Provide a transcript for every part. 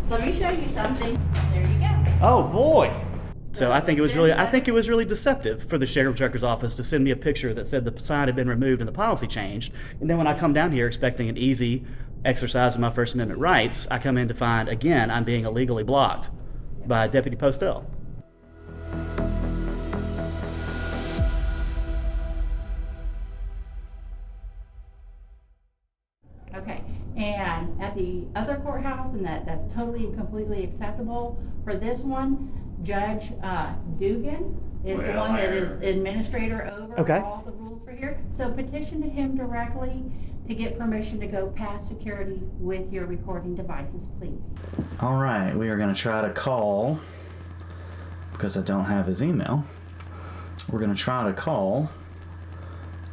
Let me show you something. There you go. Oh boy. So I think it was really deceptive for the sheriff director's office to send me a picture that said the sign had been removed and the policy changed. And then when I come down here expecting an easy exercise of my First Amendment rights, I come in to find, again, I'm being illegally blocked by Deputy Postel. Okay, and at the other courthouse, and that's totally and completely acceptable. For this one, Judge Duggan is the one that is administrator over all the rules for here. So petition to him directly to get permission to go past security with your recording devices, please. All right, we are going to try to call, because I don't have his email, we're going to try to call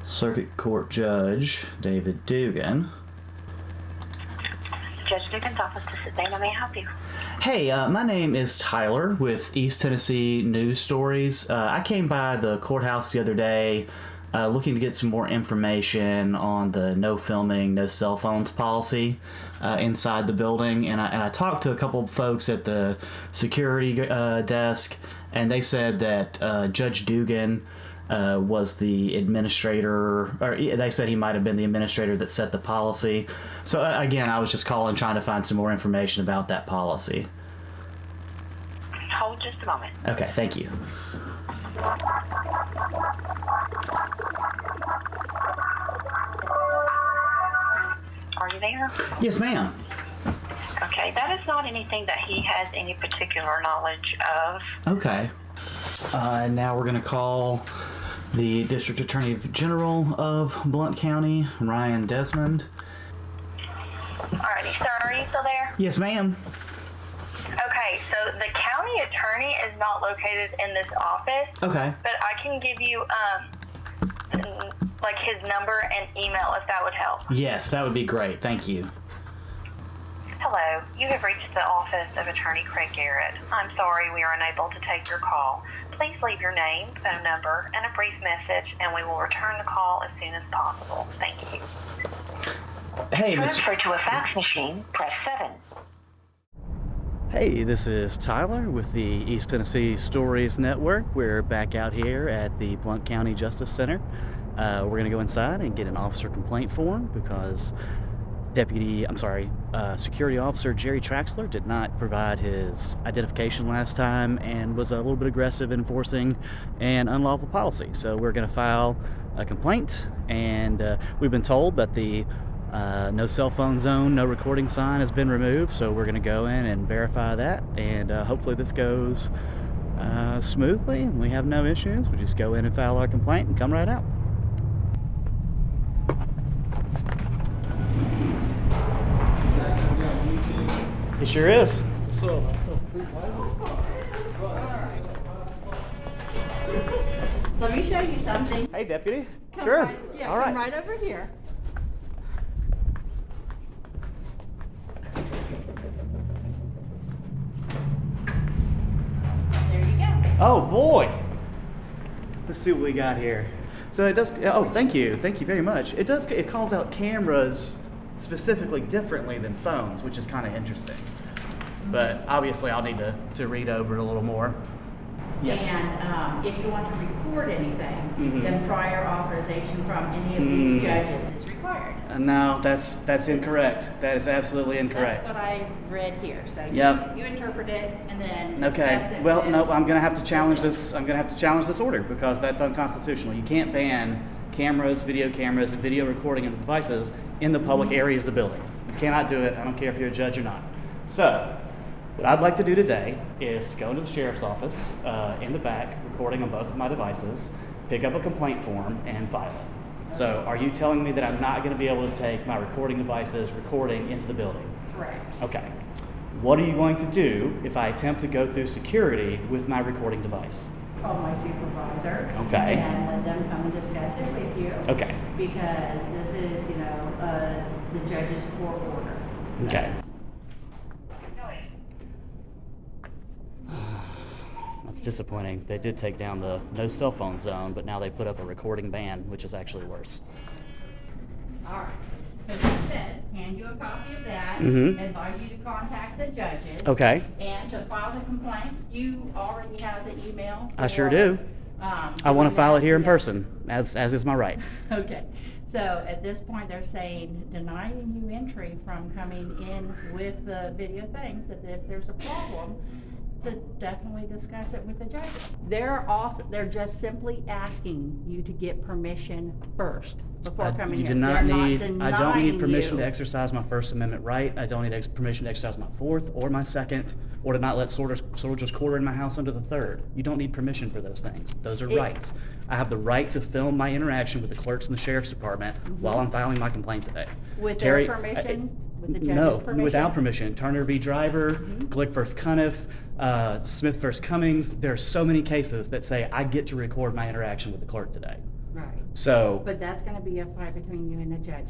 Circuit Court Judge David Duggan. Judge Duggan's office, this is Dana. May I help you? Hey, my name is Tyler with East Tennessee News Stories. I came by the courthouse the other day looking to get some more information on the no filming, no cell phones policy inside the building. And I talked to a couple of folks at the security desk, and they said that Judge Duggan was the administrator, or they said he might have been the administrator that set the policy. So again, I was just calling trying to find some more information about that policy. Hold just a moment. Okay, thank you. Are you there? Yes, ma'am. Okay, that is not anything that he has any particular knowledge of. Okay. And now we're going to call the District Attorney General of Blount County, Ryan Desmond. Alrighty, sir, are you still there? Yes, ma'am. Okay, so the county attorney is not located in this office. Okay. But I can give you, like his number and email if that would help. Yes, that would be great. Thank you. Hello, you have reached the office of Attorney Craig Garrett. I'm sorry we are unable to take your call. Please leave your name, phone number, and a brief message, and we will return the call as soon as possible. Thank you. Hey, Transfer to a fax machine, press 7. Hey, this is Tyler with the East Tennessee Stories Network. We're back out here at the Blount County Justice Center. We're going to go inside and get an officer complaint form because Security Officer Jerry Traxler did not provide his identification last time and was a little bit aggressive enforcing an unlawful policy. So we're going to file a complaint, and we've been told that the no cell phone zone, no recording sign has been removed. So we're going to go in and verify that, and hopefully this goes smoothly and we have no issues. We just go in and file our complaint and come right out. It sure is. Let me show you something. Hey, Deputy. Come Sure. All right. Come right over here. There you go. Oh boy. Let's see what we got here. So it does. Oh, thank you very much. It calls out cameras specifically differently than phones, which is kind of interesting. But obviously I'll need to read over it a little more. Yeah. And if you want to record anything, then prior authorization from any of these judges is required. No, that's incorrect. That is absolutely incorrect. That's what I read here. So you interpret it and then discuss it. Well, no, I'm going to have to challenge this. I'm going to have to challenge this order because that's unconstitutional. You can't ban cameras, and video recording of devices in the public areas of the building. You cannot do it. I don't care if you're a judge or not. So, what I'd like to do today is to go into the sheriff's office in the back, recording on both of my devices, pick up a complaint form, and file it. So, are you telling me that I'm not going to be able to take my recording devices recording into the building? Correct. Okay. What are you going to do if I attempt to go through security with my recording device? Call my supervisor. Okay. And let them come and discuss it with you. Okay. Because this is, the judge's court order. So. Okay. That's disappointing. They did take down the no cell phone zone, but now they put up a recording ban, which is actually worse. All right. So they said, hand you a copy of that, Mhm. advise you to contact the judges. Okay. And to file the complaint, you already have the email. I sure for, do. I want to file it here in yeah. person, as is my right. Okay, so at this point, they're saying denying you entry from coming in with the video things, that if there's a problem, to definitely discuss it with the judges. They're just simply asking you to get permission first before coming You here. do not They're need, I don't need denying permission you. to exercise my First Amendment right. I don't need permission to exercise my Fourth or my Second, or to not let soldiers quarter in my house under the Third. You don't need permission for those things. Those are rights. I have the right to film my interaction with the clerks in the sheriff's department while I'm filing my complaint today. With Terry, their permission, with the judge's No, permission? without permission. Turner v. Driver, Glick v. Cuniff, Smith v. Cummings. There are so many cases that say I get to record my interaction with the clerk today. Right. So, But that's gonna be a fight between you and the judge.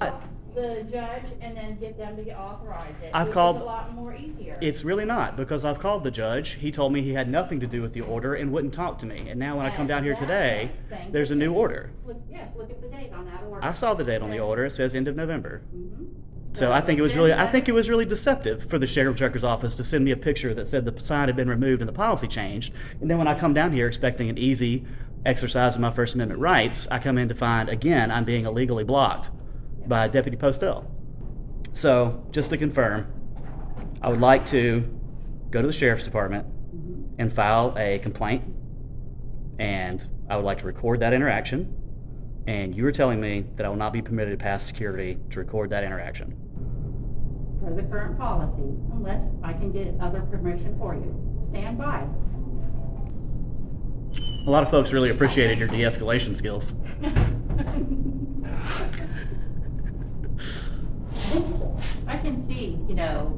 The judge, and then get them to authorize it, I've which called- is a lot more easier. it's really not, because I've called the judge. He told me he had nothing to do with the order and wouldn't talk to me. And now when I come down here today, there's a new order. Yes, look at the date on that order. I saw the date on the order. It says end of November. Mhm. So I think it was really deceptive for the sheriff director's office to send me a picture that said the sign had been removed and the policy changed. And then when I come down here expecting an easy exercise of my First Amendment rights, I come in to find, again, I'm being illegally blocked by Deputy Postel. So, just to confirm, I would like to go to the sheriff's department and file a complaint, and I would like to record that interaction. And you are telling me that I will not be permitted to pass security to record that interaction. Per the current policy, unless I can get other permission for you. Stand by. A lot of folks really appreciated your de-escalation skills. I can see,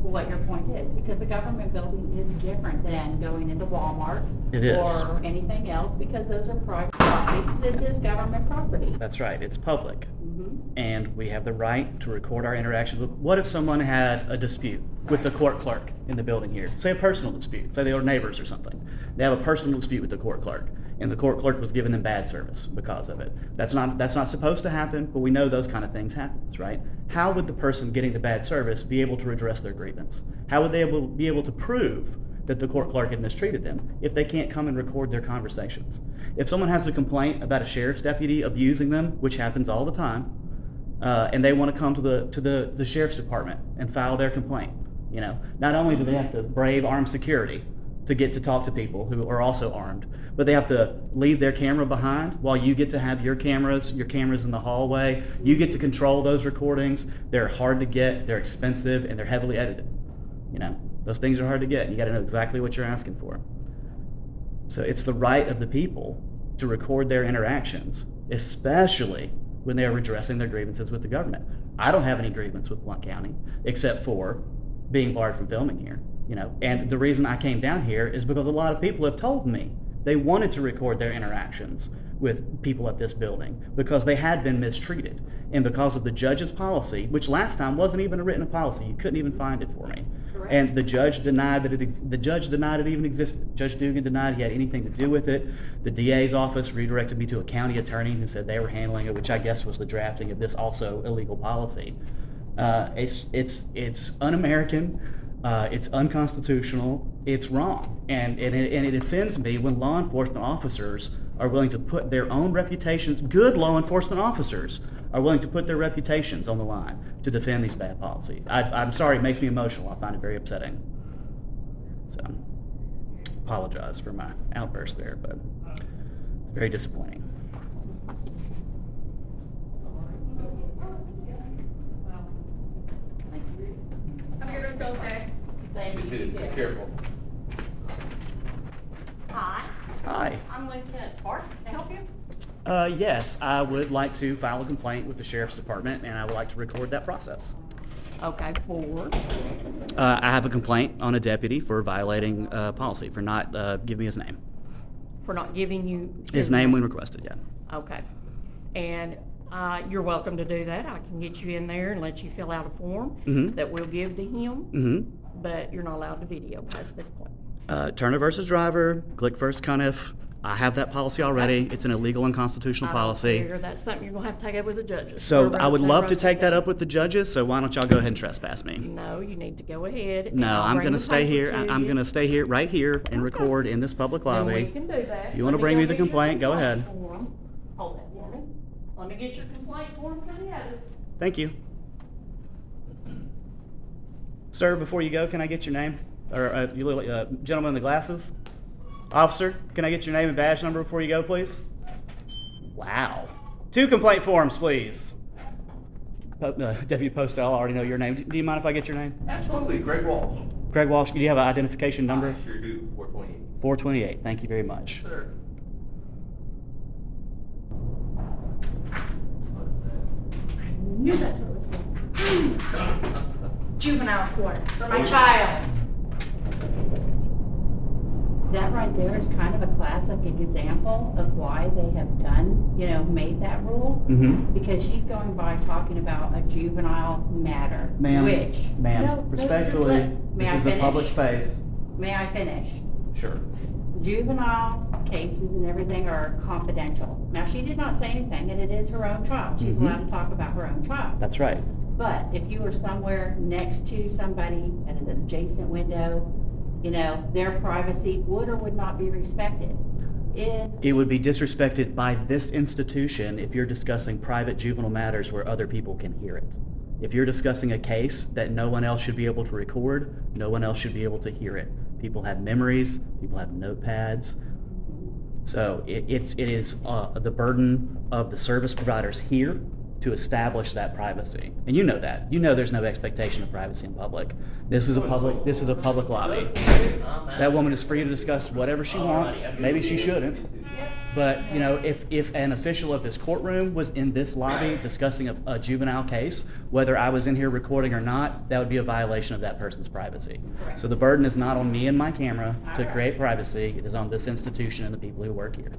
what your point is, because a government building is different than going into Walmart. It is. Or anything else, because those are private property. This is government property. That's right, it's public. Mhm. And we have the right to record our interactions. What if someone had a dispute with the court clerk in the building here? Say a personal dispute, say they were neighbors or something. They have a personal dispute with the court clerk, and the court clerk was giving them bad service because of it. That's not supposed to happen, but we know those kind of things happen, right? How would the person getting the bad service be able to redress their grievance? How would they be able to prove that the court clerk had mistreated them if they can't come and record their conversations? If someone has a complaint about a sheriff's deputy abusing them, which happens all the time, and they want to come to the sheriff's department and file their complaint, not only do they have to brave armed security to get to talk to people who are also armed, but they have to leave their camera behind while you get to have your cameras in the hallway. You get to control those recordings. They're hard to get, they're expensive, and they're heavily edited. Those things are hard to get. You got to know exactly what you're asking for. So it's the right of the people to record their interactions, especially when they are redressing their grievances with the government. I don't have any grievance with Blount County, except for being barred from filming here. And the reason I came down here is because a lot of people have told me they wanted to record their interactions with people at this building because they had been mistreated. And because of the judge's policy, which last time wasn't even a written policy, you couldn't even find it for me. Correct. And the judge denied it even existed. Judge Duggan denied he had anything to do with it. The DA's office redirected me to a county attorney who said they were handling it, which I guess was the drafting of this also illegal policy. It's un-American. It's unconstitutional. It's wrong, and it offends me when law enforcement officers are willing to put their own reputations. Good law enforcement officers are willing to put their reputations on the line to defend these bad policies. I'm sorry, it makes me emotional. I find it very upsetting. So, apologize for my outburst there, but it's very disappointing. Have a good rest of the day. Thank you. Be careful. Hi, Hi. I'm Lieutenant Sparks. Can I help you? Yes, I would like to file a complaint with the sheriff's department, and I would like to record that process. Okay, forward. I have a complaint on a deputy for violating policy, for not giving me his name. For not giving you His name when requested, yeah. Okay. And you're welcome to do that. I can get you in there and let you fill out a form Mhm. that we'll give to him, Mm-hmm. but you're not allowed to video past this point. Turner versus Driver, Glick versus Cuniff, I have that policy already. It's an illegal and constitutional policy. I don't care. That's something you're gonna have to take up with the judges. So I would love to take that up with the judges, so why don't y'all go ahead and trespass me? No, you need to go ahead. and No, I'll I'm bring gonna the stay paper here. to I'm you. gonna stay here, right here, and record in this public Then we lobby. can do that. If you wanna Let bring go me the get your complaint, go ahead. form. Hold that for me. Let me get your complaint form from the other. Thank you. Sir, before you go, can I get your name? Or you little gentleman in the glasses? Officer, can I get your name and badge number before you go, please? Wow. 2 complaint forms, please. Deputy Postel, I already know your name. Do you mind if I get your name? Absolutely, Greg Walsh. Greg Walsh, do you have an identification number? I sure do, 428. 428. Thank you very much. Sir. I knew that's what it was going to Juvenile court for my child. That right there is kind of a classic example of why they have done, made that rule. Mm-hmm. Because she's going by talking about a juvenile matter. Ma'am, Which. ma'am, No, respectfully, may I this is a finish? public space. May I finish? Sure. Juvenile cases and everything are confidential. Now, she did not say anything, and it is her own child. She's Mhm. allowed to talk about her own child. That's right. But if you were somewhere next to somebody at an adjacent window, their privacy would or would not be respected. It would be disrespected by this institution if you're discussing private juvenile matters where other people can hear it. If you're discussing a case that no one else should be able to record, no one else should be able to hear it. People have memories, people have notepads. So it is the burden of the service providers here to establish that privacy. And you know that. You know there's no expectation of privacy in public. This is a public lobby. That woman is free to discuss whatever she wants. Maybe she shouldn't. But, if an official of this courtroom was in this lobby discussing a juvenile case, whether I was in here recording or not, that would be a violation of that person's privacy. Correct. So the burden is not on me and my camera to create privacy. It is on this institution and the people who work here.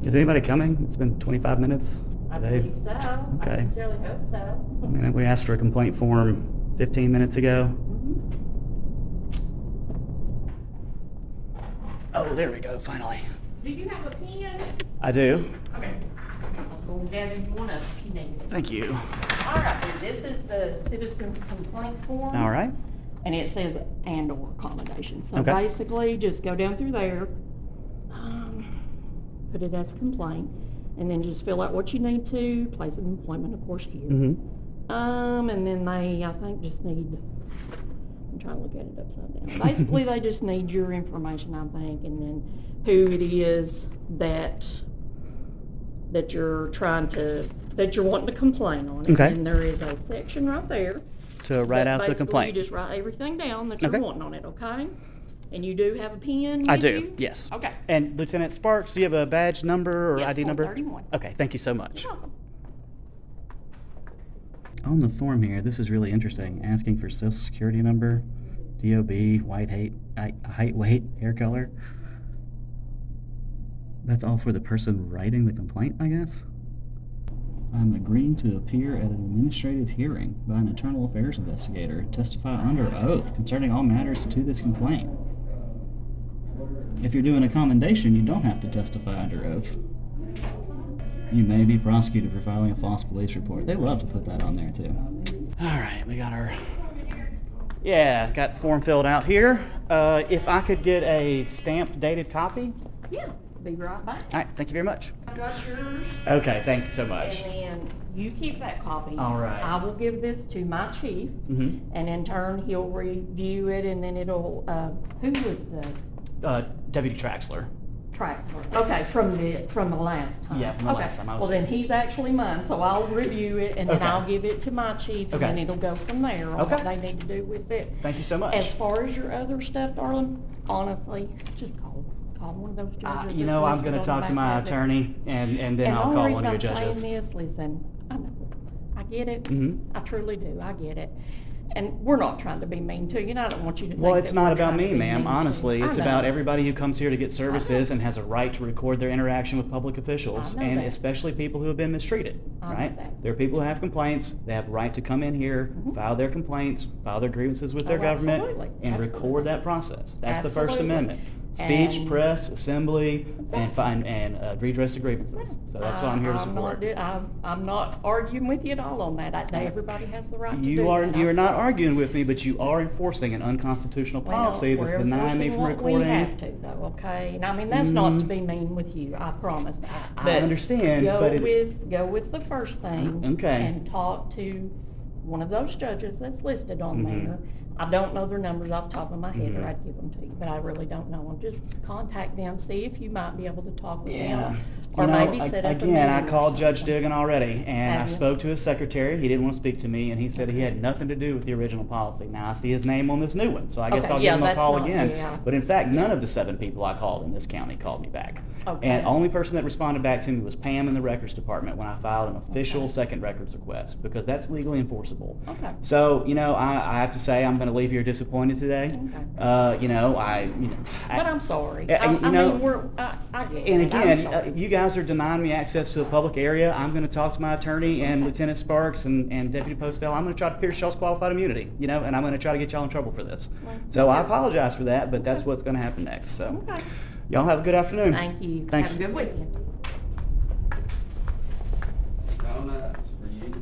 Is anybody coming? It's been 25 minutes. I They- believe so. I Okay. sincerely hope so. I mean, we asked for a complaint form 15 minutes ago. Mhm. Oh, there we go, finally. Do you have a pen? I do. Okay. I was going to gather you one up if you need it. Thank you. All right, then, this is the citizens complaint form. All right. And it says and/or accommodation. So Okay. basically, just go down through there, put it as a complaint, and then just fill out what you need to, place of employment, of course, here. Mm-hmm. And then they, I think, just need, I'm trying to look at it upside down. Basically, they just need your information, I think, and then who it is that you're that you're wanting to complain on. Okay. And there is a section right there. To write out the Basically, complaint. you just write everything down that you're Okay. wanting on it, okay? And you do have a pen I with do, you? yes. Okay. And Lieutenant Sparks, do you have a badge number or Yes, ID number? 431. Okay, thank you so much. You're welcome. On the form here, this is really interesting. Asking for social security number, DOB, height, weight, hair color. That's all for the person writing the complaint, I guess? I'm agreeing to appear at an administrative hearing by an internal affairs investigator, testify under oath concerning all matters to this complaint. If you're doing a commendation, you don't have to testify under oath. You may be prosecuted for filing a false police report. They love to put that on there, too. All right, we got our... Yeah, got the form filled out here. If I could get a stamped, dated copy? Yeah, be right back. All right, thank you very much. I got yours. Okay, thank you so much. And then you keep that copy. All right. I will give this to my chief, Mm-hmm. and in turn, he'll review it, and then it'll, who was the Deputy Traxler. Traxler? Okay, from the last time. Yeah, from the last Okay. time I was Well, then he's actually mine, so I'll review it, and then Okay. I'll give it to my chief, and Okay. then it'll go from there on Okay. what they need to do with it. Thank you so much. As far as your other stuff, darling, honestly, just call one of those judges. I'm that's going listed to on talk the to my back of it. attorney, and then And I'll the call only one reason of your I'm judges. saying this, listen, I know, I get it. Mhm. I truly do, I get it. And we're not trying to be mean to you, and I don't want you to think Well, that it's we're not about trying to me, be ma'am. mean to you. Honestly, I it's know. about everybody who comes here to get services and has a right to record their interaction with public officials, I know and that. especially people who have been mistreated, I know right? that. There are people who have complaints. They have a right to come in here, Mhm. file their complaints, file their grievances with their Oh, government, absolutely. and Absolutely. record that process. That's the First Absolutely. Amendment. Speech, And- press, assembly, and Exactly. find and redress of grievances. So that's what I'm here to support. I'm not arguing with you at all on that. Everybody has the right to do You are that. not arguing with me, but you are enforcing an unconstitutional policy that's denying me from recording. We have to, though, okay? And I mean, that's not to be mean with you, I promise. I But understand, Go but go with the first thing. Okay. And talk to one of those judges that's listed on Mhm. there. I don't know their numbers off the top of my head, or Mhm. I'd give them to you, but I really don't know them. Just contact them, see if you might be able to talk with Yeah. them. Or You know, maybe set up a again, I meeting or called Judge something. Duggan already, and I Have you? spoke to his secretary. He didn't want to speak to me, and he said he had nothing to do with the original policy. Now I see his name on this new one, so I guess Okay, I'll yeah, give him a that's call not- again. yeah. But in fact, none of the 7 people I called in this county called me back. Okay. And only person that responded back to me was Pam in the records department when I filed an official Okay. second records request, because that's legally enforceable. Okay. So, I have to say I'm going to leave here disappointed today. Okay. But I'm sorry. Yeah, and, I you know, mean, I get And it. I'm again, sorry. you guys are denying me access to a public area. I'm going to talk to my attorney and Lieutenant Sparks and Deputy Postel. I'm going to try to pierce y'all's qualified immunity, and I'm going to try to get y'all in trouble for this. Well, So I apologize for that, but that's what's going to happen next. So Okay. y'all have a good afternoon. Thank you. Thanks. Have a good weekend. Donuts for you.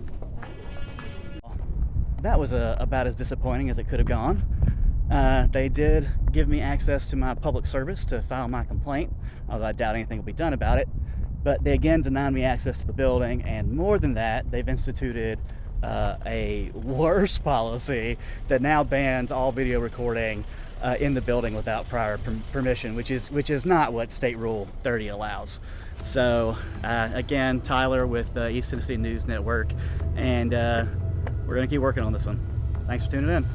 That was about as disappointing as it could have gone. They did give me access to my public service to file my complaint, although I doubt anything will be done about it. But they again denied me access to the building, and more than that, they've instituted a worse policy that now bans all video recording in the building without prior permission, which is not what State Rule 30 allows. So again, Tyler with East Tennessee News Network, and we're gonna keep working on this one. Thanks for tuning in.